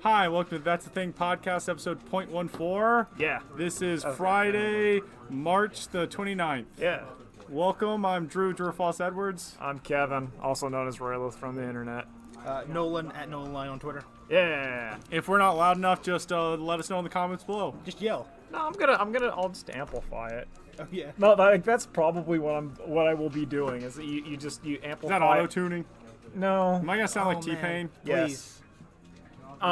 Hi, welcome to That's the Thing podcast, episode .14. Yeah. This is Friday, March the 29th. Yeah. Welcome, I'm Drew Foss Edwards. I'm Kevin, also known as Raylith from the internet. Nolan at Nolan on Twitter. Yeah. If we're not loud enough, just let us know in the comments below. Just yell. No, I'll just amplify it. Oh yeah. No, that's probably what I will be doing. Is you amplify. Is that auto-tuning? No. Am I going to sound like man. T-Pain? Yes.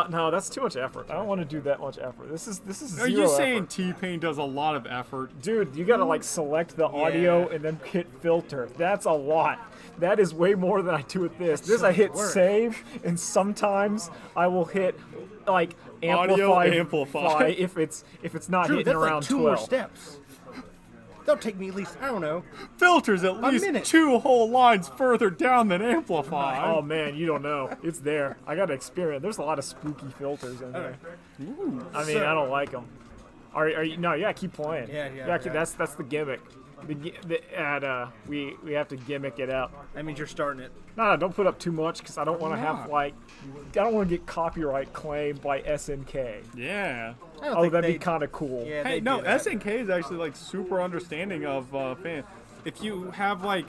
No, that's too much effort. I don't want to do that much effort. This is Are zero you saying effort. T-Pain does a lot of effort? Dude, you gotta select the audio and then hit filter. That's a lot. That is way more than I do with this. This I hit save, and sometimes I will hit amplify if it's not Drew, hitting that's around like two 12. more steps. That'll take me at least, I don't know. Filters at least minute. 2 whole lines further down than amplify. Oh man, you don't know. It's there. I got to experience. There's a lot of spooky filters in there. I mean, I don't like them. Are you? No, yeah, keep playing. Yeah. That's the gimmick. We have to gimmick it up. That means you're starting it. No, don't put up too much because I don't want to have I don't want to get copyright claimed by SNK. Yeah. I don't Oh, think that'd be they'd- kind of cool. Yeah, Hey, they'd no, do that. SNK is actually super understanding of fans. If you have a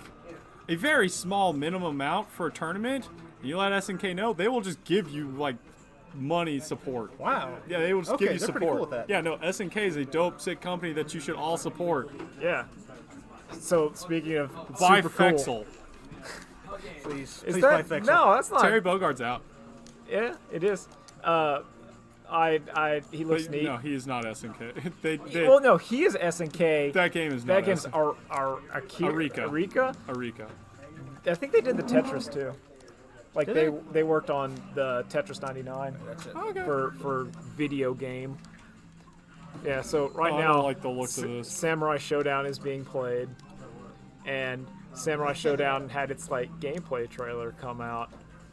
very small minimum amount for a tournament, and you let SNK know, they will just give you money support. Wow. Yeah, they will just Okay, give you they're support. pretty cool with that. Yeah, no, SNK is a dope, sick company that you should all support. Yeah. So speaking of Buy super cool, Fexel. Please is buy that Fexel. no? That's not. Terry Bogard's out. Yeah, it is. He looks But, neat. no, he is not SNK. they Well, no, he is SNK. that game is That not game's SNK. Arika. Arika. I think they did the Tetris too. Did They worked on the Tetris 99 That's it. Okay. for video game. Yeah, so right I now don't like the looks of this. Samurai Showdown is being played, and Samurai Showdown had its gameplay trailer come out,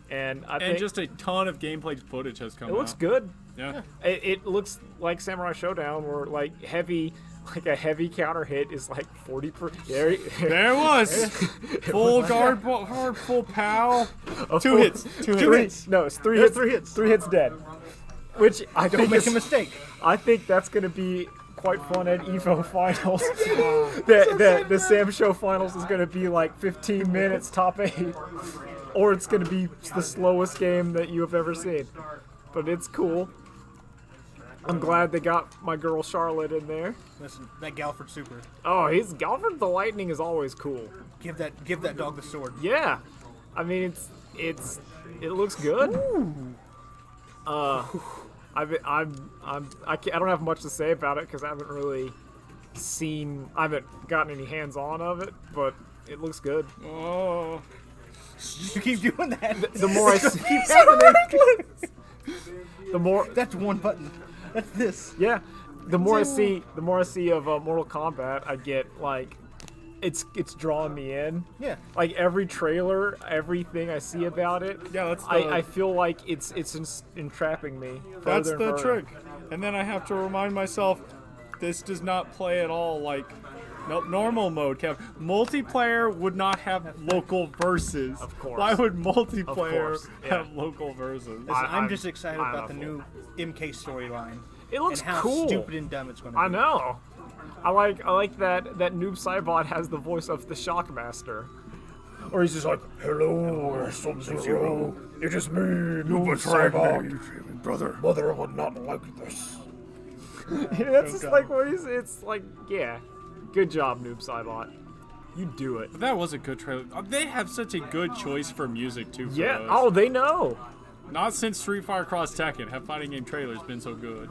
and I And think just a ton of gameplay footage has come it out. looks good. Yeah. It looks like Samurai Showdown, where a heavy counter hit is 40%. There it was. Full guard, hard, full pow. Two hits. No, it's three There's hits. 3 hits. 3 hits dead. Which I Don't think make is, a mistake. I think that's going to be quite fun at EVO finals. the Sam Show finals is going to be 15 minutes, top 8, or it's going to be the slowest game that you have ever seen. But it's cool. I'm glad they got my girl Charlotte in there. Listen, that Galford Super. Oh, Galford the Lightning is always cool. Give that dog the sword. Yeah, I mean it looks good. I don't have much to say about it because I haven't gotten any hands on of it, but it looks good. Oh. You keep doing that. The more I see, Keep happening. the more That's one button. That's this. yeah, the more I see of Mortal Kombat, I get it's drawing me in. Yeah. Every trailer, everything I see about it, Yeah, that's the, I feel like it's entrapping me. that's further the and further. trick. And then I have to remind myself, this does not play at all normal mode, Kev. Multiplayer would not have local verses. Of course. Why would multiplayer course, yeah. have local verses? Listen, I'm just excited I'm about the a new MK storyline. It looks and how cool. stupid and dumb it's going to be. I know. I like that Noob Saibot has the voice of the Shockmaster. Or he's just like, hello, Sub-Zero. It is me, Noob Saibot. Brother, mother would not like this. That's just what he's. It's yeah. Good job, Noob Saibot. You do it. But that was a good trailer. They have such a good choice for music, too. For Yeah. those. Oh, they know. Not since Street Fighter Cross Tekken have fighting game trailers been so good.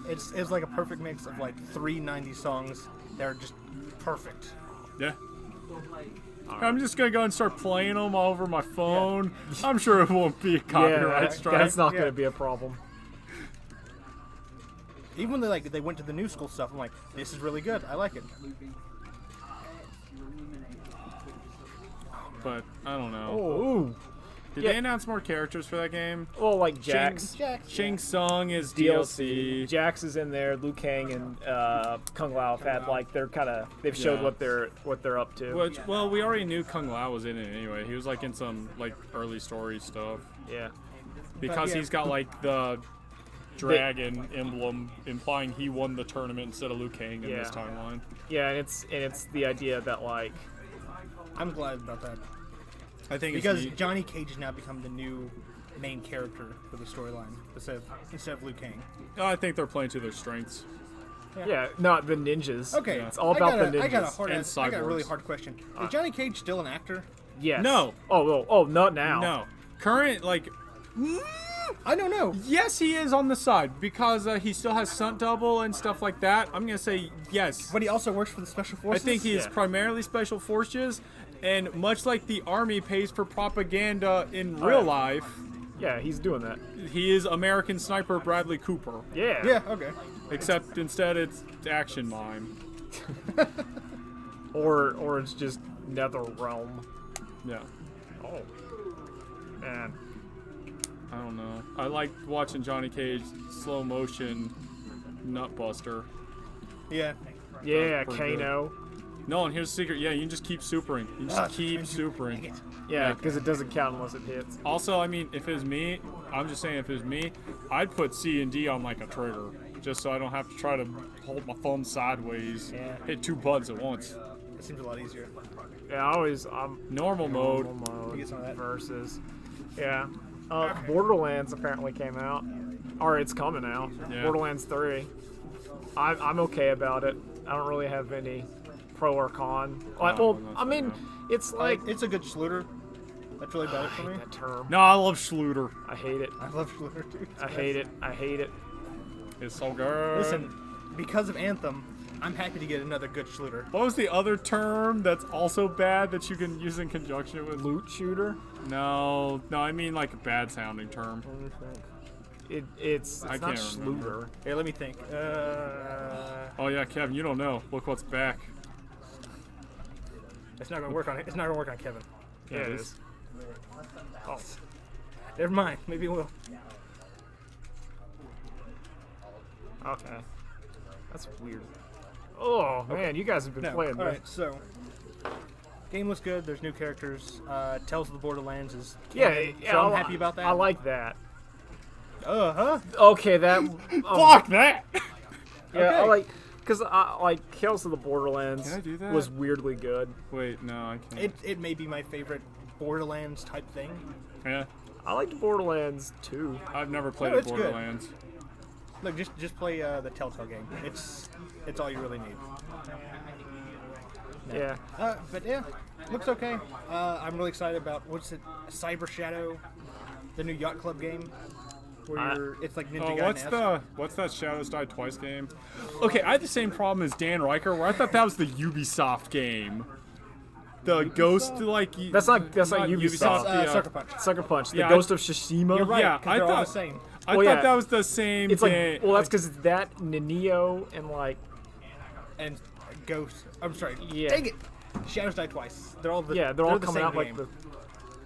It's like a perfect mix of 3 90s songs that are just perfect. Yeah. I'm just gonna go and start playing them all over my phone. I'm sure it won't be a copyright strike. That's not gonna be a problem. Even when they went to the new school stuff, I'm like, this is really good. I like it. But I don't know. Ooh. Did Yeah. they announce more characters for that game? Well, like Jax. Shang Tsung is DLC. DLC. Jax is in there. Liu Kang and Kung Lao have had they've showed Yeah. what they're up to. Which, well, we already knew Kung Lao was in it anyway. He was in some early story stuff. Yeah. because yeah. he's got like the dragon emblem, implying he won the tournament instead of Liu Kang in this Yeah. timeline. Yeah, and it's the idea that like I'm glad about that I think because it's neat. Johnny Cage has now become the new main character for the storyline instead of Liu Kang. I think they're playing to their strengths. yeah, not the ninjas. Okay, Yeah. It's all about the ninjas. I got a really cyborgs. hard question. Is Johnny Cage still an actor? Yes. No. Oh, not now. No, current like. I don't know. Yes, he is on the side because he still has stunt double and stuff like that. I'm gonna say yes. But he also works for the special I forces. think he is Yeah. primarily special forces, and much like the army pays for propaganda in real life, Yeah, he's doing that. he is American Sniper Bradley Cooper. Yeah. Yeah. Okay. Except instead it's action mime. Or it's just Nether Realm. Yeah, Oh. Man. I don't know. I like watching Johnny Cage slow motion nutbuster. Yeah. Yeah, pretty good. Kano. Nolan, here's the secret. Yeah, you can just keep supering. You just keep thank you. supering. Dang it. Yeah, because it doesn't count unless it hits. Also, I mean, if it was me, I'm just saying if it was me, I'd put C and D on like a trigger, just so I don't have to try to hold my thumb sideways, Yeah. hit 2 buttons at once. It seems a lot easier. Yeah, I'm Normal mode. normal mode You get some of that. versus. Yeah. Borderlands apparently came out, or it's coming out. Yeah. Borderlands 3. I'm okay about it. I don't really have any pro or con. Like, well, that's I mean, fair. it's like It's a good Schluter. That's really better for me. that term. No, I love Schluter. I hate it. I love Schluter too. I hate it. I hate it. It's so good. Listen, because of Anthem, I'm happy to get another good Schluter. What was the other term that's also bad that you can use in conjunction with? Loot shooter. No, I mean like a bad sounding term. It's I not can't remember. Schluter. Here, let me think. Oh yeah, Kevin, you don't know. Look what's back. It's not gonna work on it. It's not gonna work on Kevin. Yeah, it is. Oh, never mind. Maybe it will. Okay. That's weird. Oh man, you guys have been No. playing All this. right. So, game looks good. There's new characters. Tales of the Borderlands is Yeah, canon, yeah, so I'm I- happy about that. I like that. Huh? Okay, that. Fuck that! Yeah, I Okay. like because I like Tales of the Borderlands Can I do that? was weirdly good. Wait, no, I can't. It may be my favorite Borderlands type thing. Yeah, I liked Borderlands 2. I've never played it's good. Borderlands. Look, just play the Telltale game. It's all you really need. Yeah. But yeah, looks okay. I'm really excited about what's it, Cyber Shadow, the new Yacht Club game, where it's like Ninja Oh, Gaiden. what's that Shadows Die Twice game? Okay, I had the same problem as Dan Riker, where I thought that was the Ubisoft game. The Ghost, like That's not Ubisoft. the, Sucker Punch. Sucker Punch, the Yeah, Ghost of Tsushima. You're right. Yeah, 'cause I they're all thought- the same. I Well, thought yeah. that was the same It's like game. that's because it's that Neo and like And Ghost. I'm sorry. Yeah. Dang it. Shadows Die Twice. They're all they're all the coming same out game. like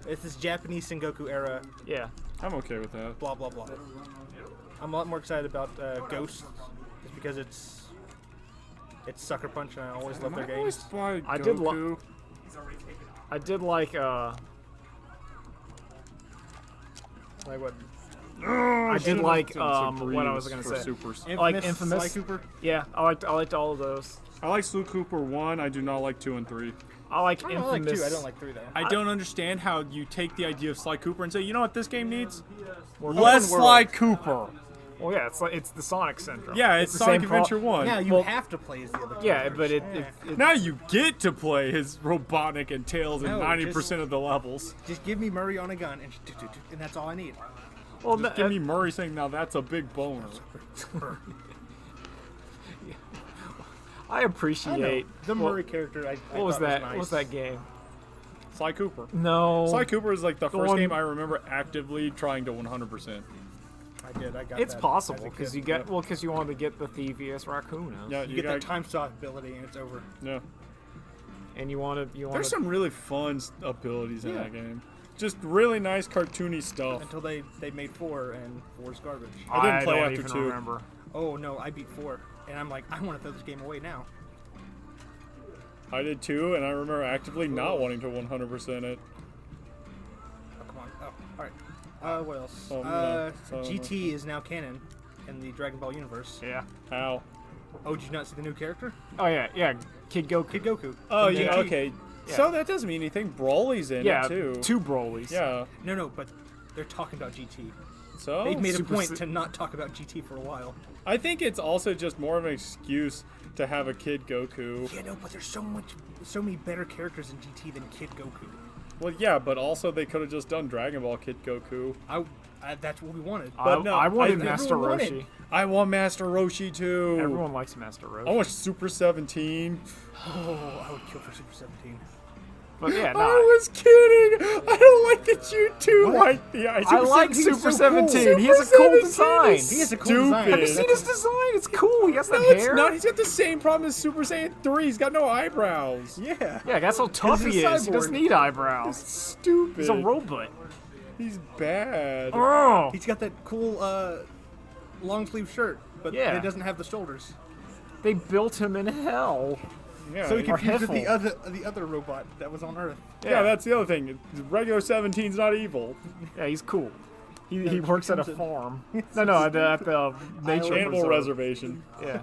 the It's this Japanese Sengoku era. yeah. I'm okay with that. Blah blah blah. I'm a lot more excited about Ghost, just because it's Sucker Punch, and I always love their I always games. buy I did Goku. I did like what I did like what I was gonna say. Supers. Like Infamous. Sly Cooper. Yeah, I liked all of those. I like Slew Cooper 1. I do not like 2 and 3. I like I Infamous. like 2. I don't like 3 though. I don't understand how you take the idea of Sly Cooper and say, you know what this game needs? Open Less world. Sly Cooper. Well, yeah, it's the Sonic syndrome. Yeah, it's the Sonic same pro- Adventure 1. Now you Well, have to play as the other. Yeah, characters. but it Now you get to play his Robotnik and Tails in No, 90% of the levels. just give me Murray on a gun, and that's all I need. well, Just give me Murray saying, now that's a big boner. I appreciate The what- Murray character. I What was thought that? nice. What was that game? Sly Cooper. No. Sly Cooper is like the first one- game I remember actively trying to 100%. I did. I got It's that possible as a because kid. you get because you wanted to get the Thievius Raccoonus. Yeah, You get that time stop ability, and it's over. Yeah. And you want to There's some really fun abilities in Yeah. that game. Just really nice cartoony stuff. Until they made 4, and 4's garbage. I didn't play don't after even 2. remember. Oh no, I beat 4, and I'm like, I want to throw this game away now. I did 2, and I remember actively not wanting to 100% it. Oh come on. Oh, all right. What else? Oh, no. GT is now canon in the Dragon Ball universe. Yeah. How? Oh, did you not see the new character? Oh yeah, yeah. Kid Goku. Kid Goku. Oh, from yeah, GT. okay. Yeah. So that doesn't mean anything. Broly's in Yeah, it, too. 2 Brolys. Yeah. No, but they're talking about GT. So? They've made a Super point Si- to not talk about GT for a while. I think it's also just more of an excuse to have a Kid Goku. Yeah, no, but there's so many better characters in GT than Kid Goku. Well, yeah, but also they could have just done Dragon Ball Kid Goku. That's what we wanted. But no, I wanted I- Master everyone Roshi. wanted- I want Master Roshi too. Everyone likes Master Roshi. I want Super 17. Oh, I would kill for Super 17. But yeah, I nah. was kidding. I don't like that you two like the idea. I like 17 's Super so cool. 17. He has a Super cool 17 design. is He has a cool stupid. design. Have you seen his design? It's cool. He has that No, it's hair. not. He's got the same problem as Super Saiyan 3. He's got no eyebrows. Yeah. Yeah, that's how tough He's he a is. He doesn't cyborg. need eyebrows. Stupid. He's a robot. He's bad. Oh. He's got that cool long sleeve shirt, but Yeah. it doesn't have the shoulders. They built him in hell. Yeah, So he Or confused with Heffel. the other robot that was on Earth. yeah, that's the other thing. Regular 17's not evil. Yeah, he's cool. He works at a farm. No, at the nature Animal reserve. reservation. Yeah.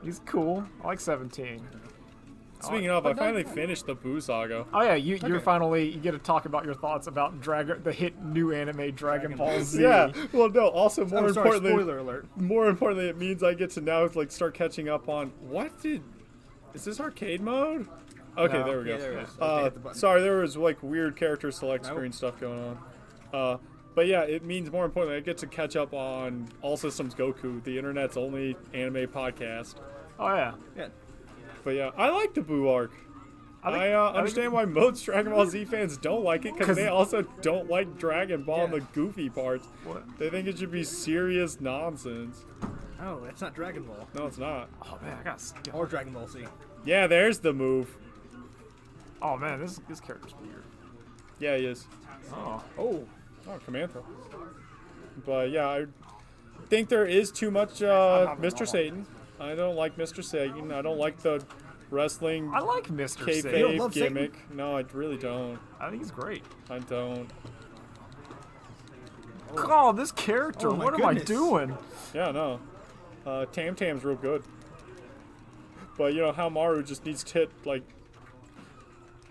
He's cool. I like 17. Speaking of, I finally finished the Boo Saga. Oh yeah, you get to talk about your thoughts about the hit new anime Dragon Ball Z. Yeah. Well, no. Also, more Oh, sorry, importantly, spoiler alert. more importantly, it means I get to now like start catching up on is this arcade mode? Okay, No. there we go. Yeah, there it is. Okay, hit the button. Sorry, there was like weird character select Nope. screen stuff going on. But yeah, it means more importantly, I get to catch up on All Systems Goku, the internet's only anime podcast. Oh yeah. Yeah. But yeah, I like the Boo arc. I understand why most Dragon Ball Z fans don't like it because 'Cause- they also don't like Dragon Ball and Yeah. the goofy parts. What? They think it should be serious nonsense. Oh, that's not Dragon Ball. No, it's not. Oh man, I got. Or Dragon Ball Z. Yeah, there's the move. Oh man, this character's weird. Yeah, he is. Oh. Oh. Oh, Commando. But yeah, I think there is too much Mr. Satan. I don't like Mr. Satan. I don't like the wrestling I like Mr. Satan. You don't kayfabe love Satan? gimmick. No, I really don't. I think he's great. I don't. Oh, this character. Oh my what am I goodness. doing? Yeah, no. Tam Tam's real good. But you know how Maru just needs to hit like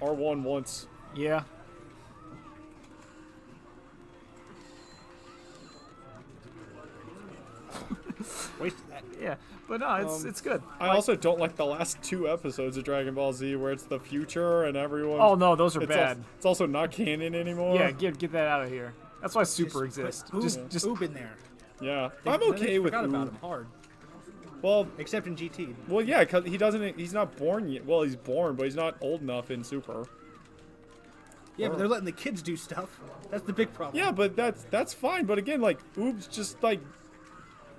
R1 once. Yeah. Wasted that. Yeah. But no, it's good. I also don't like the last 2 episodes of Dragon Ball Z where it's the future and everyone. Oh no, those are it's bad. it's also not canon anymore. Yeah, get that out of here. That's why Super exists. Put Just Oob in there. Yeah, They- I'm they okay with forgot about Oob. him hard. Well, Except in GT. well, yeah, cause he doesn't. He's not born yet. Well, he's born, but he's not old enough in Super. Yeah, but they're letting the kids do stuff. That's the big problem. Yeah, but that's fine. But again, like Oob's just like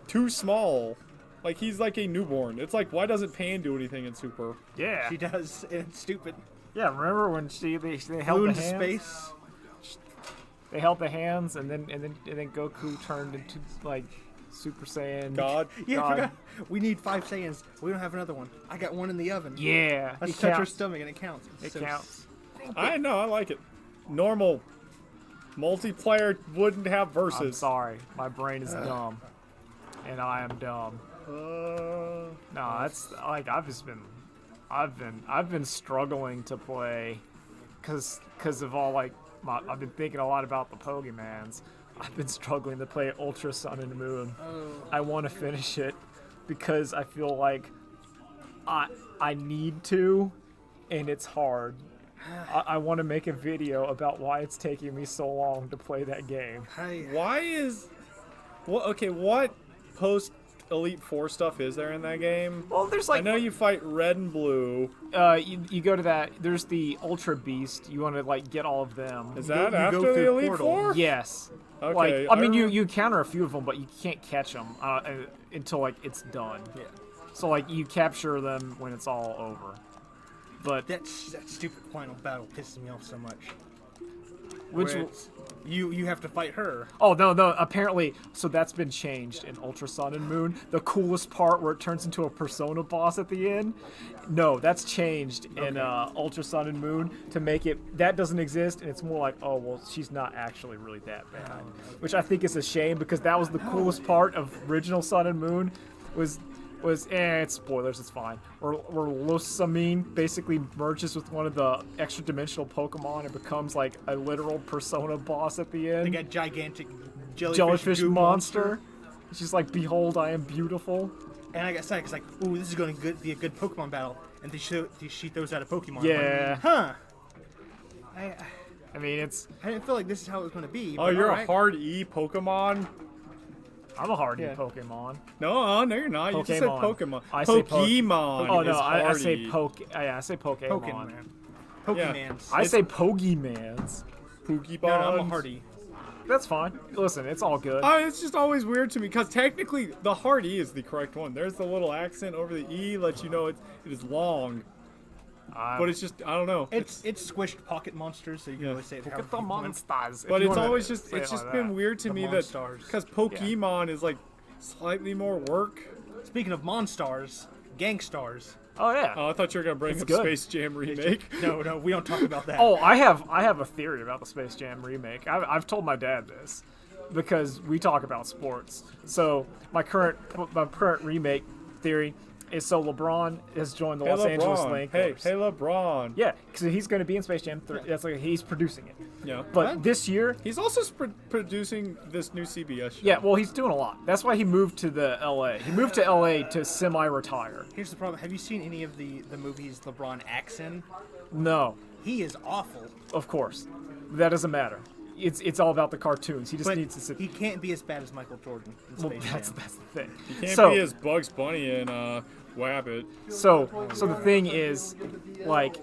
too small. Like he's like a newborn. It's like why doesn't Pan do anything in Super? yeah. She does, and it's stupid. Yeah, remember when they Flew held the into hands? space. They held the hands, and then Goku turned into like Super Saiyan. God. Yeah, I God. forgot. We need 5 Saiyans. We don't have another one. I got one in the oven. Yeah, Let's it touch her counts. stomach and it counts. It's It so counts. I know. I like it. Normal multiplayer wouldn't have I'm verses. sorry, my brain is dumb, and I am dumb. No, that's like I've been struggling to play, cause of all like I've been thinking a lot about the Pokemans. I've been struggling to play Ultra Sun and Moon. I want to finish it because I feel like I need to, and it's hard. I want to make a video about why it's taking me so long to play that game. Why is what post Elite Four stuff is there in that game? Well, there's I like know you fight Red and Blue. you go to that. There's the Ultra Beast. You want to like get all of them. Is that you go after through the Elite Portal. Four? Yes. Okay. Like I mean, you encounter a few of them, but you can't catch them until like it's done. Yeah. So like you capture them when it's all over. But That stupid final battle pisses me off so much. Which where it's- you have to fight her. Oh no! Apparently, so that's been changed in Ultra Sun and Moon. The coolest part where it turns into a Persona boss at the end. No, that's changed in Ultra Sun and Moon to make it that doesn't exist, and it's more like, oh well, she's not actually really that bad, which I think is a shame because that was the coolest part of original Sun and Moon. It's spoilers, it's fine. Where Losamine basically merges with one of the extra dimensional Pokemon and becomes like a literal Persona boss at the end. They got gigantic Jellyfish goo monster. She's like, behold, I am beautiful. And I got excited because like, ooh, this is going to be a good Pokemon battle. And she throws out a Pokemon. Yeah. I'm like, huh. I mean, it's. I didn't feel like this is how it was going to be. Oh, but you're alright. a hard E Pokemon? I'm a hardy Yeah. Pokemon. No, you're not. You just said Pokemon. I say Pokemon. Oh no, is I say hardy. I say Pokemon. Pokemon. Pokemans. I say Pogimans. Pokemon. No, I'm a hardy. That's fine. Listen, it's all good. It's just always weird to me because technically the hard E is the correct one. There's the little accent over the E, lets you know it is long. But it's just, I don't know. It's squished pocket monsters, so you can always say it. Look however at the you want. monsters. But if you it's wanna always just, say it it's just like been that. weird to The me that Monstars. because Pokemon is like slightly more work. Speaking of Monstars, Gangstars. Oh yeah. Oh, I thought you were gonna bring It's up good. Space Jam remake. No, we don't talk about that. Oh, I have a theory about the Space Jam remake. I've told my dad this because we talk about sports. So my current remake theory is so LeBron has joined the Hey Los Angeles LeBron. Lakers. Hey LeBron. Yeah, because he's going to be in Space Jam 3. That's like he's producing it. Yeah. But What? this year, He's also producing this new CBS show. yeah, well, he's doing a lot. That's why he moved to the LA. He moved to LA to semi-retire. Here's the problem. Have you seen any of the movies LeBron acts in? No, He is awful. of course, that doesn't matter. It's all about the cartoons. He just But needs to sit. he can't be as bad as Michael Jordan in Well, Space that's Jam. the thing. Can't so, be as Bugs Bunny and Wabbit. So the thing is, like,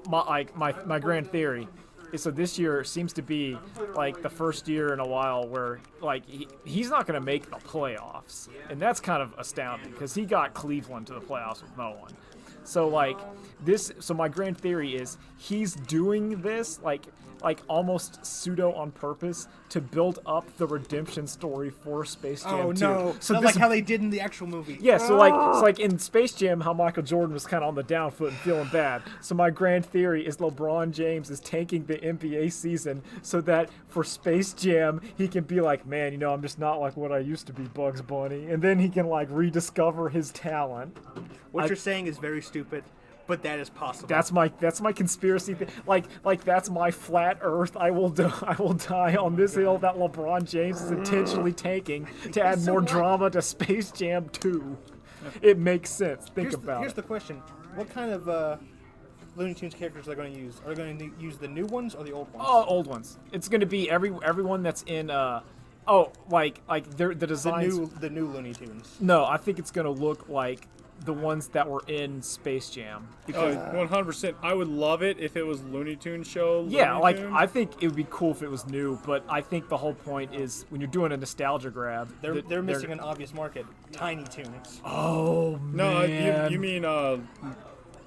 my grand theory is so this year seems to be like the first year in a while where like he's not going to make the playoffs, and that's kind of astounding because he got Cleveland to the playoffs with no one. So like this, so my grand theory is he's doing this like almost pseudo on purpose to build up the redemption story for Space Jam 2. Oh no! So Not this like how they did in the actual movie. yeah, so like in Space Jam, how Michael Jordan was kind of on the down foot and feeling bad. So my grand theory is LeBron James is tanking the NBA season so that for Space Jam he can be like, man, you know, I'm just not like what I used to be, Bugs Bunny, and then he can like rediscover his talent. What you're saying is very stupid, but that is possible. That's my conspiracy. Like that's my flat Earth. I will die on this hill that LeBron James is intentionally taking to add more drama to Space Jam 2. It makes sense. Think about Here's it. the question: what kind of Looney Tunes characters are they going to use? Are they going to use the new ones or the old ones? Oh, old ones. It's gonna be everyone that's in like the designs. the new Looney Tunes. No, I think it's gonna look like the ones that were in Space Jam. Because 100%. I would love it if it was Looney Tunes show. yeah, Looney like Tunes. I think it would be cool if it was new, but I think the whole point is when you're doing a nostalgia grab, They're missing an obvious market: Tiny Toons. Oh No, man, you mean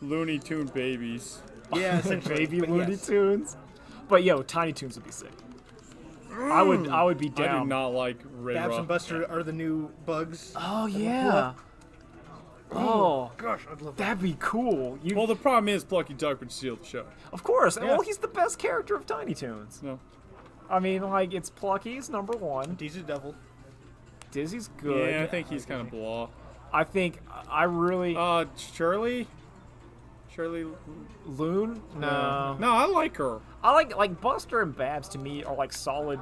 Looney Tune babies. Yeah, essentially. baby but Looney yes. Tunes. But yo, Tiny Toons would be sick. I would be I do down. not like Babs and Rayra. Buster are the new bugs. Oh yeah. Oh, Gosh, I'd love that. that'd be cool. You, Well, the problem is Plucky Duck would steal the show. of course. Yeah. Well, he's the best character of Tiny Toons. No. I mean, like it's Plucky's number one. Dizzy the Devil. Dizzy's good. Yeah, I think he's kind of blah. I really Shirley? Shirley? Loon. No. No, I like her. I like Buster and Babs to me are like solid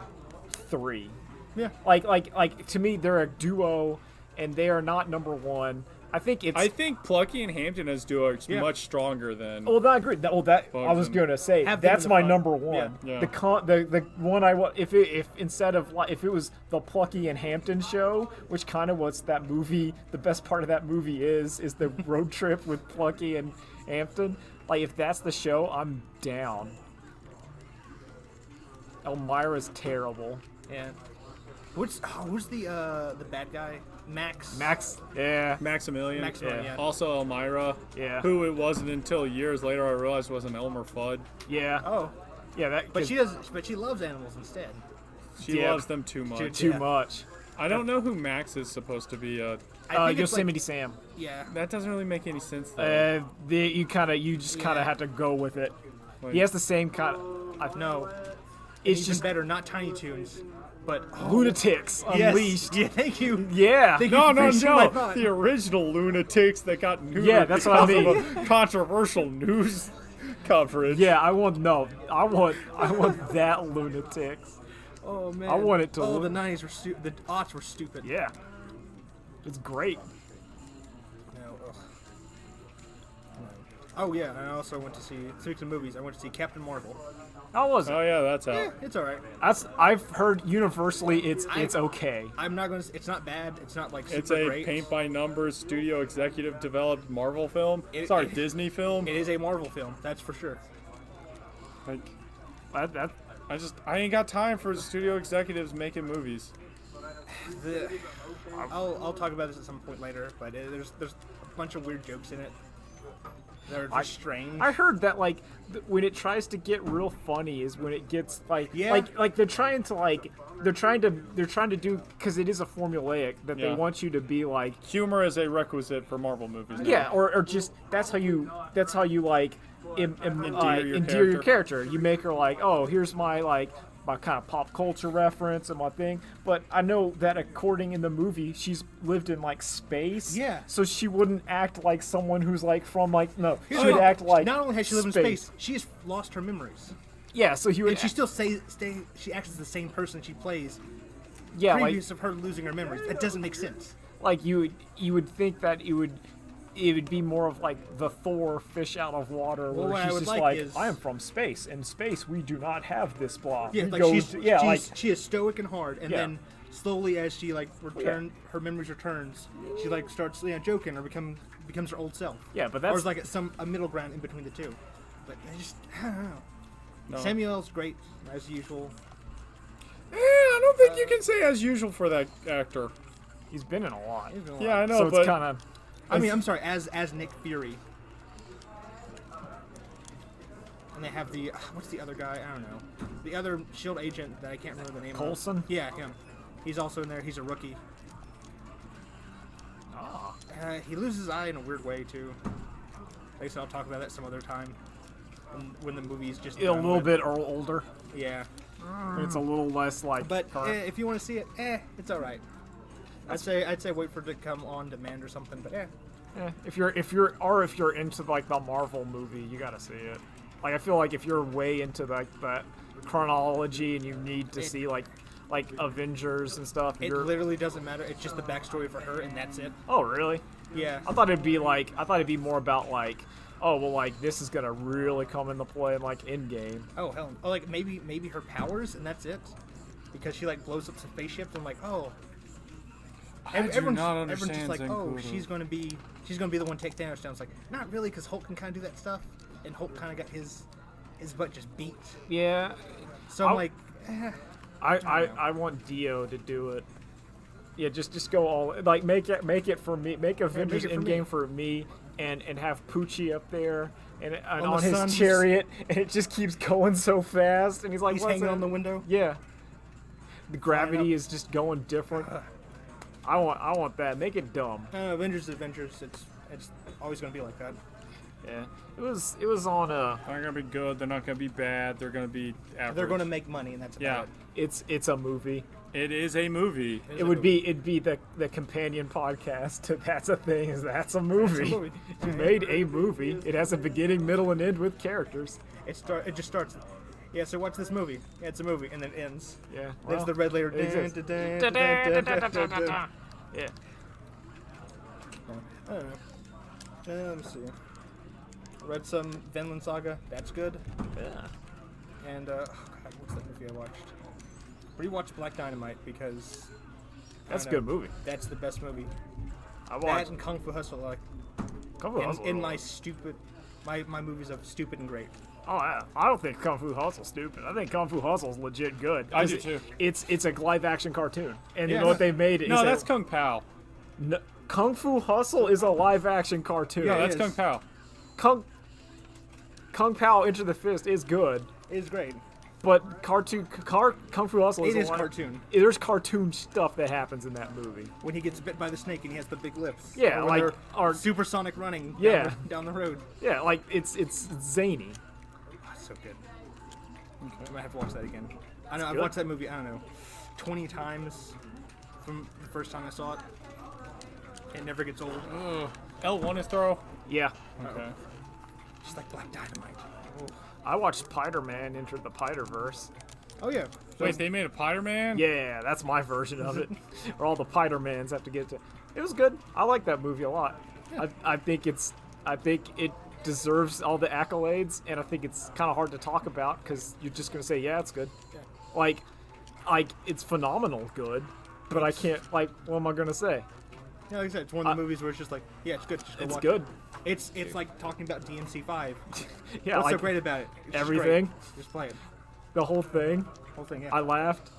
3. Yeah. Like to me they're a duo, and they are not number one. I think it's. I think Plucky and Hampton as duo are Yeah. much stronger than. Well, I agree. I was and- gonna say Have them that's in the my front. number one. Yeah. The one I want if instead of if it was the Plucky and Hampton show, which kind of what's that movie. The best part of that movie is the road trip with Plucky and Hampton. Like if that's the show, I'm down. Elmira's terrible. Yeah. Who's the bad guy? Max. Max, yeah, Maximilian. Maximilian. Yeah. Yeah. Also Elmira. Yeah. Who it wasn't until years later I realized was an Elmer Fudd. yeah. Oh. Yeah, that. But she loves animals instead. She Yeah. loves them too much. too Yeah. much. I don't know who Max is supposed to be. I think it's Yosemite Sam. Yeah. That doesn't really make any sense though. You just kind of Yeah. have to go with it. Like- He has the same kind. No. It's Even just better, not Tiny Toons, but lunatics yes. unleashed. Yeah, thank you. Yeah. Thank you No, for no, finishing my no! thought. The original lunatics that got neutered Yeah, that's what I because mean. of a controversial news coverage. Yeah, I want that lunatics. Oh man. I want it to Oh, look- the 90s were the aughts were stupid. Yeah. It's great. No, ugh. Oh yeah, and I also went to see. Speaking of movies, I went to see Captain Marvel. How was it? Oh yeah, that's Yeah, out. it's all right. I've heard universally it's okay. I'm not gonna. It's not bad. It's not like super It's a great. paint by numbers studio executive developed Marvel film. Sorry, Disney film. It is a Marvel film, that's for sure. Like, That I ain't got time for studio executives making movies. I'll talk about this at some point later, but there's a bunch of weird jokes in it. They're just strange. I heard that when it tries to get real funny is when it gets Yeah. like they're trying to do because it is a formulaic that they Yeah. want you to be like Humor is a requisite for Marvel movies. now. yeah or just that's how you like endear your character. You make her like, oh, here's my kind of pop culture reference and my thing. But I know that according in the movie, she's lived in space. Yeah. So she wouldn't act like someone who's from no. She Here's would the- act like not only has she lived in space, she has lost her memories, Yeah. So he would. and she still she acts as the same person she plays yeah, previous of her losing her memories. That doesn't make sense. you would think that it would be more of the Thor fish out of water, Well, where what I she's would just like is- I am from space. In space, we do not have this blah. Yeah, He like goes she is stoic and hard, and Yeah. then slowly as she her memories returns, she starts joking or becomes her old self. Yeah, but or that's is a middle ground in between the two. But I don't know. No. Samuel's great as usual. I don't think you can say as usual for that actor. he's been in a lot. He's been a Yeah, I lot. know, So but it's kind of I mean, I'm sorry, as Nick Fury. And they have the what's the other guy? I don't know. The other Shield agent that I can't remember the name. Coulson? Of. Yeah, him. He's also in there. He's a rookie. He loses his eye in a weird way too. I guess I'll talk about that some other time. When the movie's just a done little with. bit older. Yeah. It's a little less But current. if you want to see it, it's all right. I'd say wait for it to come on demand or something. But If you're into the Marvel movie, you gotta see it. I feel like if you're way into that chronology and you need to see like Avengers and stuff, it literally doesn't matter. It's just the backstory for her, and that's it. oh really? Yeah. I thought it'd be more about oh well this is gonna really come into play in Endgame. Oh hell. Oh, maybe her powers, and that's it. Because she blows up some spaceships, and oh. I do Everyone's not just understand like, oh, Zancudo. she's gonna be the one to take Thanos down. It's not really, because Hulk can kind of do that stuff, and Hulk kind of got his butt just beat. Yeah, So I'm I want Dio to do it. Yeah, just go all make it for me. Make Avengers it for Endgame me. for me, and have Poochie up there and On on the his sun, chariot, and it just keeps going so fast, and he's like, he's "What's hanging that?" on the window. Yeah, the gravity up. is just going different. I want that. Make it dumb. Avengers. It's always gonna be like that. Yeah, it was on They're not gonna be good. They're not gonna be bad. They're gonna be average. They're gonna make money, and that's about Yeah, it. it's a movie. it is a movie. It'd be the companion podcast to That's a Thing is That's a Movie. movie. You made a movie. It has a beginning, middle, and end with characters. It just starts. Yeah, so watch this movie. Yeah, it's a movie, and then it ends. Yeah. There's well, the red layer. it exists. Yeah. Yeah. I don't know. Let me see. Read some Vinland Saga. That's good. Yeah. And oh God, what's that movie I watched? Rewatched Black Dynamite because That's I a don't good know, movie. That's the best movie. I That watched. and Kung Fu Hustle, Kung Fu Hustle. in my stupid, my movies of stupid and great. Oh, I don't think Kung Fu Hustle's stupid. I think Kung Fu Hustle's legit good. I 'Cause do too. It's a live action cartoon, and you Yeah. know what they made? No, is that's Kung Pao. Kung Fu Hustle is a live action cartoon. No, it that's is. Kung Pao. Kung Pao Enter the Fist is good. It is great. But Kung Fu Hustle It a is lot- cartoon. There's cartoon stuff that happens in that movie. When he gets bit by the snake and he has the big lips. Yeah, Or when like they're our- supersonic running. Yeah. Down the road. Yeah, like it's zany. That's so good. I might have to watch that again. I know I've good. watched that movie. I don't know, 20 times from the first time I saw it. It never gets old. L1 is thorough. Yeah. Okay. Just like Black Dynamite. I watched Spider-Man Enter the Spider-Verse. Oh yeah. Wait, they made a Spider-Man? Yeah, that's my version of it. Where all the Spider-Mans have to get to. It was good. I like that movie a lot. I think it deserves all the accolades, and I think it's kind of hard to talk about because you're just gonna say, yeah, it's good. Like it's phenomenal good, but I can't. Like, what am I gonna say? Yeah, like I said, it's one of the movies where it's just like, yeah, it's good. Just go It's watch good. it. It's like talking about DMC5. Yeah, What's like so great about it? It's just everything. great. Just play it. the whole thing. Whole thing. Yeah. I laughed.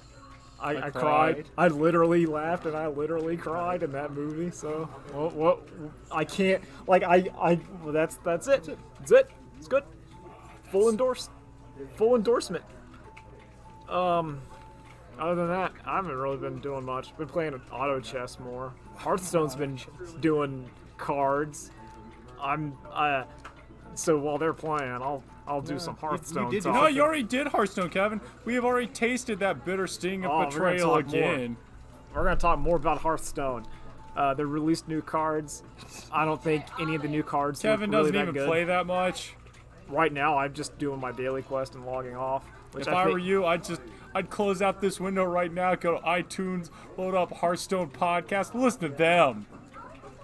I cried. cried. I literally laughed and I literally cried in that movie. So what I can't like well, that's it. That's it. It's good. Full endorsement. Other than that, I haven't really been doing much. Been playing auto chess more. Hearthstone's been doing cards. So while they're playing, I'll do some Hearthstone. did do talking. No, you already did Hearthstone, Kevin. We have already tasted that bitter sting of Oh, we're gonna betrayal talk more. again. We're gonna talk more about Hearthstone. They released new cards. I don't think any of the new cards. Kevin look really doesn't that even good. play that much. Right now. I'm just doing my daily quest and logging off. Which If I were you, I'd close out this window right now, go to iTunes, load up Hearthstone podcast, listen to them.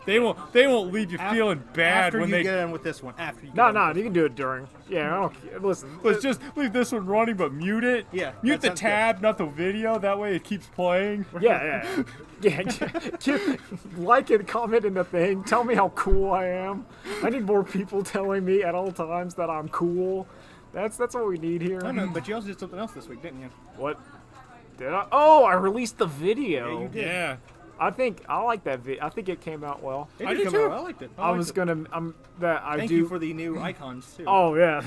They won't leave you feeling bad after when you they. get in with this one. After you. Get No, in no, with you can do it during. Yeah, I don't care. Listen. Let's just leave this one running, but mute it. Yeah, Mute that the sounds good. tab, not the video. That way it keeps playing. Yeah. Like and comment in the thing. Tell me how cool I am. I need more people telling me at all times that I'm cool. That's what we need here. I know, but you also did something else this week, didn't you? What? Did I? Oh, I released the video. Yeah, you did. Yeah. I think I like that video. I think it came out well. It I did did come too. out. I liked it. I was gonna. I Thank do. you for the new icons too. Oh yeah,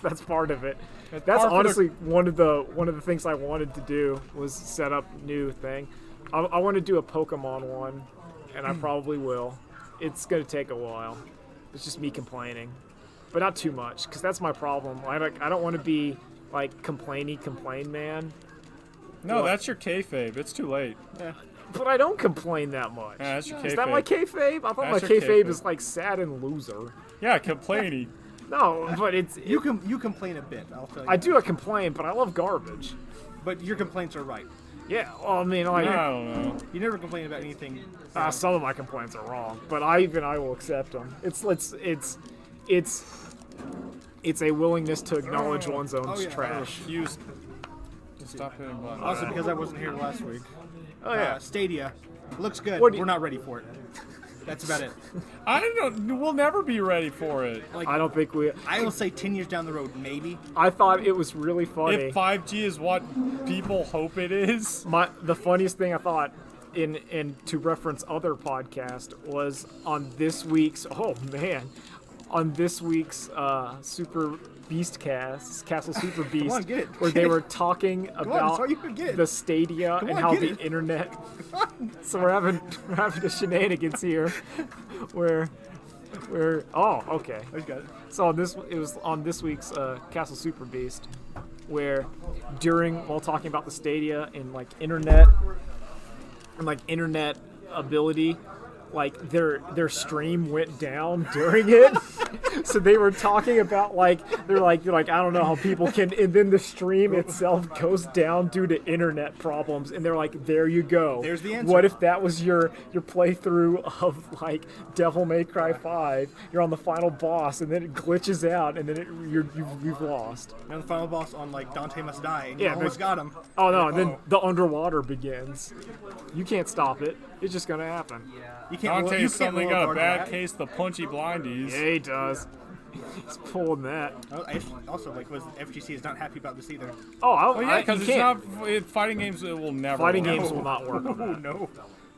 that's part of it. That's par for the- honestly one of the things I wanted to do was set up new thing. I want to do a Pokemon one, and I probably will. It's gonna take a while. It's just me complaining, but not too much, because that's my problem. I don't want to be like complain man, No, What? that's your kayfabe. It's too late. but I don't complain that much. Yeah, that's your Is that my kayfabe. kayfabe? I thought my That's your kayfabe kayfabe. is like sad and loser. Yeah, complaining. No, but it's You complain a bit. I'll tell you. I do complain, but I love garbage. But your complaints are right. Yeah, well, I mean, like, I don't know. You never complain about anything. some of my complaints are wrong, but I will accept them. It's a willingness to acknowledge one's own yeah. trash. Refuse to stop hitting buttons. Also because I wasn't here last week. Oh yeah, Stadia looks good. What do you- We're not ready for it. That's about it. We'll never be ready for it. Like I don't think we. I will say 10 years down the road, maybe. I thought it was really funny. If 5G is what people hope it is. The funniest thing I thought, in to reference other podcast, was on this week's. Oh man, on this week's Super Beast Castle Super Beast, on, get it. where they were talking on, about so you can get it. the Stadia and on, how get the it. internet. So we're having the shenanigans here, where oh okay. I got it. So it was on this week's Castle Super Beast, where while talking about the Stadia and like internet ability, like their stream went down during it. So they were talking about they're like I don't know how people can, and then the stream itself goes down due to internet problems, and they're like, there you go. There's the answer. What if that was your playthrough of like Devil May Cry 5? You're on the final boss, and then it glitches out, and then you've lost. And the final boss on like Dante Must Die, and you Yeah, almost but- got him. Oh no! And then the underwater begins. You can't stop it. It's just gonna happen. You can't. You Dante's can't suddenly roll got a hard on bad that. case of the punchy blindies. Yeah, he does. He's pulling that. Also, like, FGC is not happy about this either. Oh, Oh yeah, because you it's can't. not fighting games. It will never. Fighting work. games will not work. Oh no.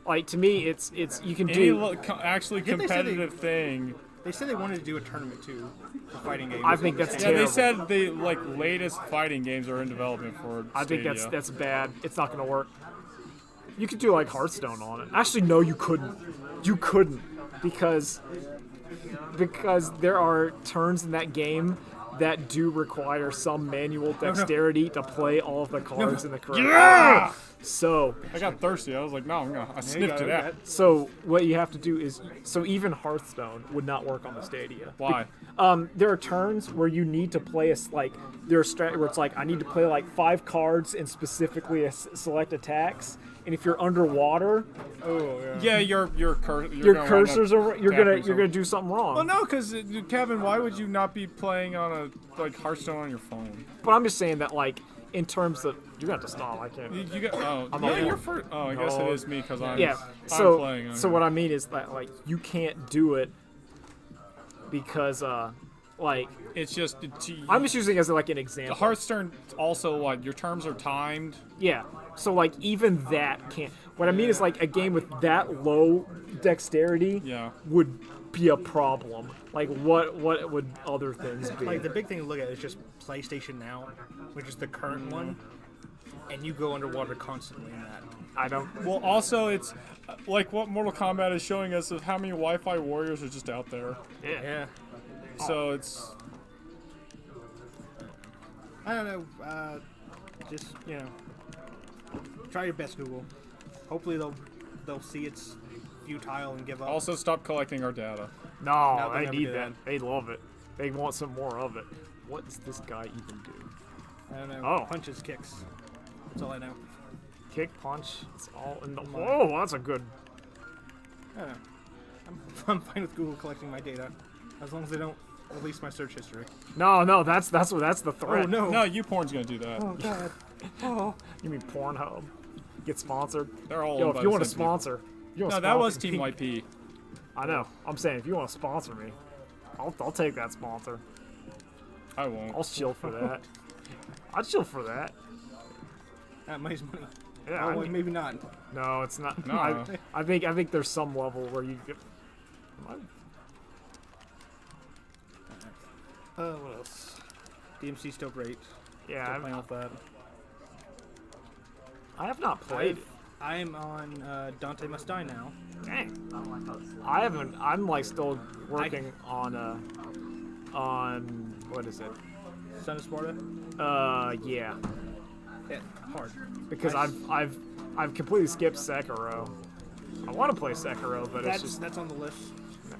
Like to me, it's you can Any do. actually Didn't they say they- competitive thing They said they wanted to do a tournament too for fighting games. I think that's Yeah, terrible. they said the latest fighting games are in development for I think Stadia. that's bad. It's not gonna work. You could do like Hearthstone on it. Actually, no, you couldn't. You couldn't because there are turns in that game that do require some manual dexterity to play all of the cards in the correct order. So I got thirsty. I was like, no, I sniffed it out. So what you have to do is, so even Hearthstone would not work on the Stadia. Why? There are turns where you need to play there's where it's like I need to play like 5 cards and specifically select attacks. And if you're underwater, Yeah, your your cursors are you're gonna do something wrong. Well, no, because Kevin, why would you not be playing on a Hearthstone on your phone? But I'm just saying that like in terms of you're gonna have to stop. I can't. You got I'm yeah, not- you're first. Oh, I guess it is me because I'm Yeah. I'm So playing. On so here. what I mean is that like you can't do it because like It's just I'm just using it as like an the example. Hearthstone also like your terms are timed. Yeah. So like even that can't. What I mean is like a game with that low dexterity Yeah. would be a problem. Like what would other things be? Like the big thing to look at is just PlayStation Now, which is the current one, and you go underwater constantly in that. I don't. Well, also it's like what Mortal Kombat is showing us of how many Wi-Fi warriors are just out there. Yeah. So it's I don't know. Just try your best, Google. Hopefully they'll see it's futile and give up. also stop collecting our data. No, they'll they never need do that. that. They love it. They want some more of it. What does this guy even do? I don't know. Oh. Punches, kicks. That's all I know. Kick, punch. It's all in the. Whoa, that's a good. I don't know. I'm fine with Google collecting my data, as long as they don't release my search history. No, that's the threat. Oh no! No, YouPorn's gonna do that. Oh god! You mean Pornhub? Get sponsored. They're all Yo, owned if by you the want to same people. sponsor, you want No, to that was sponsor Team me. YP. I know. I'm saying if you want to sponsor me, I'll take that sponsor. I won't. I'll chill for that. I'd chill for that. Money's money. Yeah. Oh, I well, mean- maybe not. no, it's not. No. I think there's some level where you get. What else? DMC's still great. Yeah, Still playing with that. I have not played it. I'm on Dante Must Die now. Dang. I haven't. I'm like still working on what is it? Son of Sparta. Yeah. Yeah, hard. Because Nice. I've completely skipped Sekiro. I want to play Sekiro, but it's just That's on the list.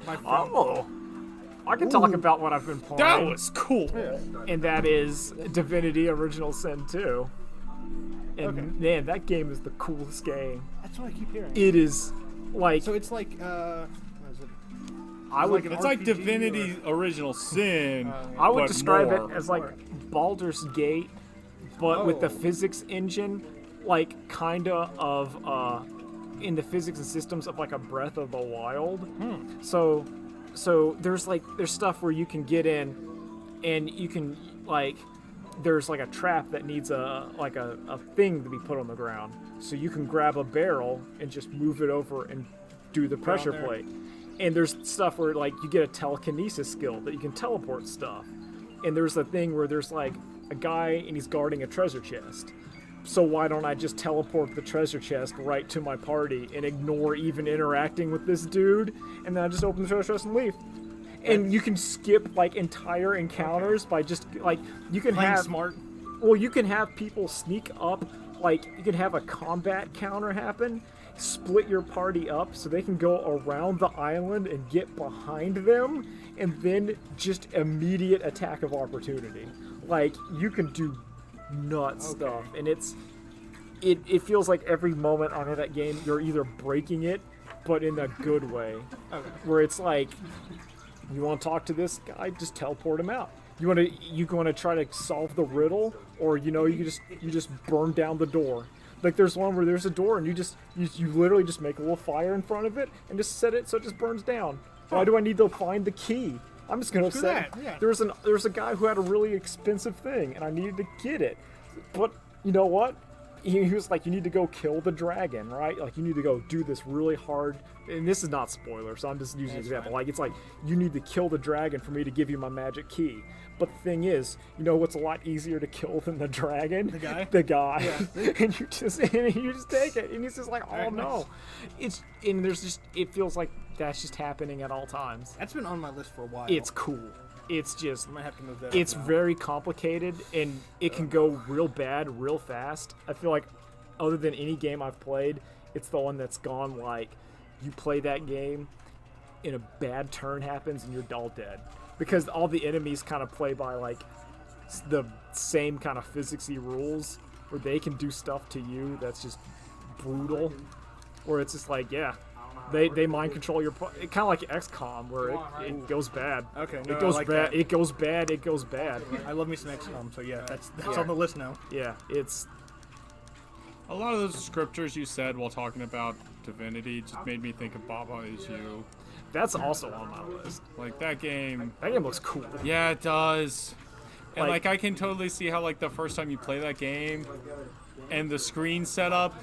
My friend, oh. I can talk about what I've been playing. That was cool. And that is Divinity Original Sin 2. And Okay. man, that game is the coolest game. That's what I keep hearing. It is like So it's like what is it? I would It's like RPG Divinity Original Sin. I would but describe more. it as like Baldur's Gate, but with the Oh. physics engine, like kinda of in the physics and systems of like a Breath of the Wild. So there's stuff where you can get in, and you can like there's like a trap that needs a thing to be put on the ground. So you can grab a barrel and just move it over and do the pressure there. plate. And there's stuff where like you get a telekinesis skill that you can teleport stuff. And there's a thing where there's like a guy and he's guarding a treasure chest. So why don't I just teleport the treasure chest right to my party and ignore even interacting with this dude, and then I just open the treasure chest and leave. And you can skip like entire encounters by just like you can Playing have smart. well, you can have people sneak up, like, you can have a combat counter happen, split your party up so they can go around the island and get behind them, and then just immediate attack of opportunity. Like, you can do nuts stuff, and it feels like every moment I'm in that game, you're either breaking it, but in a good way. Okay. Where it's like, you want to talk to this guy, just teleport him out. You want to try to solve the riddle, or you just burn down the door. Like there's one where there's a door and you literally just make a little fire in front of it and just set it so it just burns down. Why do I need to find the key? I'm just gonna set. that, yeah. There's a guy who had a really expensive thing and I needed to get it, but you know what? he was like, you need to go kill the dragon, right? Like, you need to go do this really hard. And this is not spoiler, so I'm just using an example. Like, it's like, you need to kill the dragon for me to give you my magic key. But the thing is, you know what's a lot easier to kill than the dragon? The guy? The guy. Yeah. and you just take it. And he's just like, oh no. It feels like that's just happening at all times. That's been on my list for a while. It's cool. It's just, I might have to move that. it's up now. very complicated and it can go real bad real fast. I feel like other than any game I've played, it's the one that's gone like you play that game and a bad turn happens and you're all dead. Because all the enemies kind of play by like the same kind of physicsy rules where they can do stuff to you that's just brutal. Where it's just like, yeah, they mind control your kind of like XCOM where it goes bad. Okay, It no, I goes like bad. that. It goes bad. It goes bad. I love me some XCOM, so yeah, that's Yeah. on the list now. Yeah, it's A lot of those descriptors you said while talking about Divinity just made me think of Baba Is You. that's also on my list. Like that game. That game looks cool. Yeah, it does. And Like- like I can totally see how like the first time you play that game and the screen setup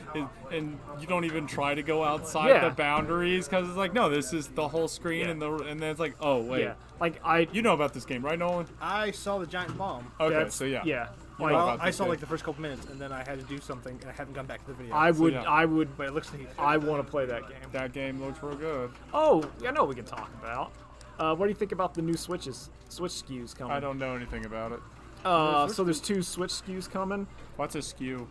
and you don't even try to go outside Yeah. the boundaries because it's like, no, this is the whole screen. Yeah. And then it's like, oh wait, Yeah, like I. you know about this game, right, Nolan? I saw the giant bomb. Okay, that's- so yeah. Yeah. You Like, know Well, about I this saw game. like the first couple minutes, and then I had to do something, and I haven't gone back to the video. I would. yeah. I would. But it looks neat. I want to play that game. That game looks real good. Oh, I know we can talk about. What do you think about the new Switch SKUs coming? I don't know anything about it. So there's 2 Switch SKUs coming. What's a skew?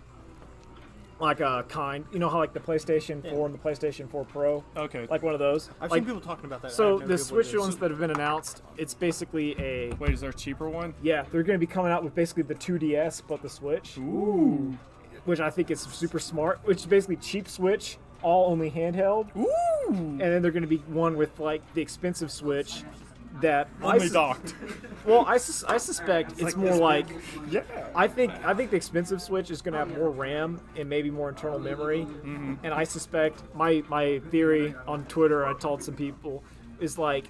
Like a kind, you know how like the PlayStation 4 and the PlayStation 4 Pro, Okay. like one of those. I've like, seen people talking about that. I so have no the idea what it Switch is. ones that have been announced, it's basically a Wait, is there a cheaper one? yeah, they're going to be coming out with basically the 2DS but the Switch, Ooh. which I think is super smart. Which is basically cheap Switch, all only handheld, Ooh. and then they're going to be one with like the expensive Switch that Only docked. Well, I suspect it's more like Yeah. I think the expensive Switch is going to have more RAM and maybe more internal memory, and I suspect my theory on Twitter I told some people is like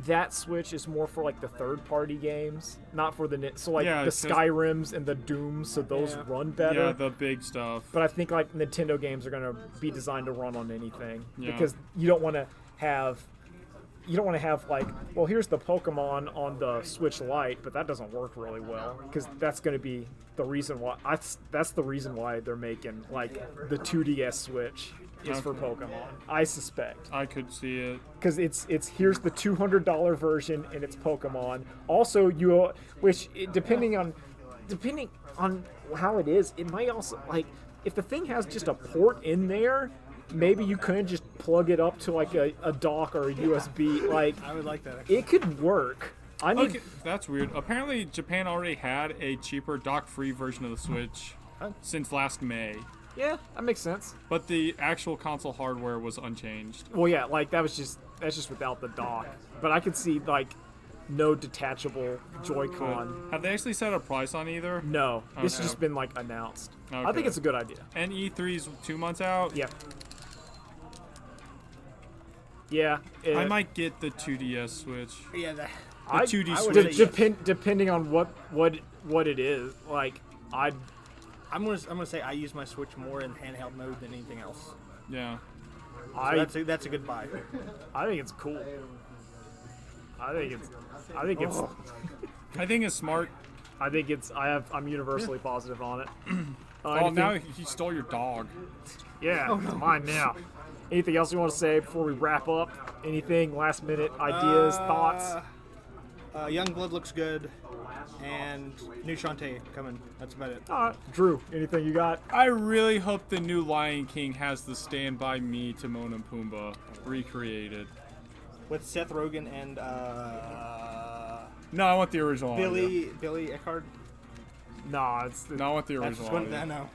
that Switch is more for like the third-party games, not for the so like Yeah, the it's just- Skyrims and the Dooms, so those Yeah. run better. Yeah, the big stuff. But I think like Nintendo games are going to be designed to run on anything Yeah. because you don't want to have like, well, here's the Pokemon on the Switch Lite, but that doesn't work really well because that's going to be the reason why. That's the reason why they're making like the 2DS Switch is for Pokemon. I suspect I could see it. because it's here's the $200 version and it's Pokemon. Also, depending on how it is, it might also like if the thing has just a port in there. Maybe you couldn't just plug it up to like a dock or a USB. Like I would like that. Actually. it could work. I need Okay, that's weird. Apparently, Japan already had a cheaper dock-free version of the Switch since last May, yeah, that makes sense. but the actual console hardware was unchanged. Well, yeah, like that's just without the dock. But I could see like no detachable Joy-Con. Have they actually set a price on either? No, this has Okay. just been like announced. I Okay. think it's a good idea. And E3's 2 months out. Yeah. Yeah. I might get the 2DS Switch. Yeah, that. The 2D I would Switch. say yes. Depending on what it is, like I'm gonna say I use my Switch more in handheld mode than anything else. Yeah. So that's a good buy. I think it's cool. I think it's I think it's smart. I'm universally positive on it. Oh, anything- now he stole your dog. yeah, it's mine now. Anything else you want to say before we wrap up? Anything last minute ideas, thoughts? Youngblood looks good, and new Shantae coming. That's about it. All right, Drew, anything you got? I really hope the new Lion King has the Stand By Me Timon and Pumbaa recreated. With Seth Rogen and No, I want the original audio. Billy Eckhart. Nah, it's No, I want the That's original what audio. I know.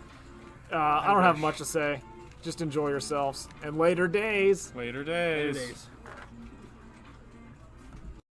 I don't have much to say. Just enjoy yourselves and later days. Later Later days. days.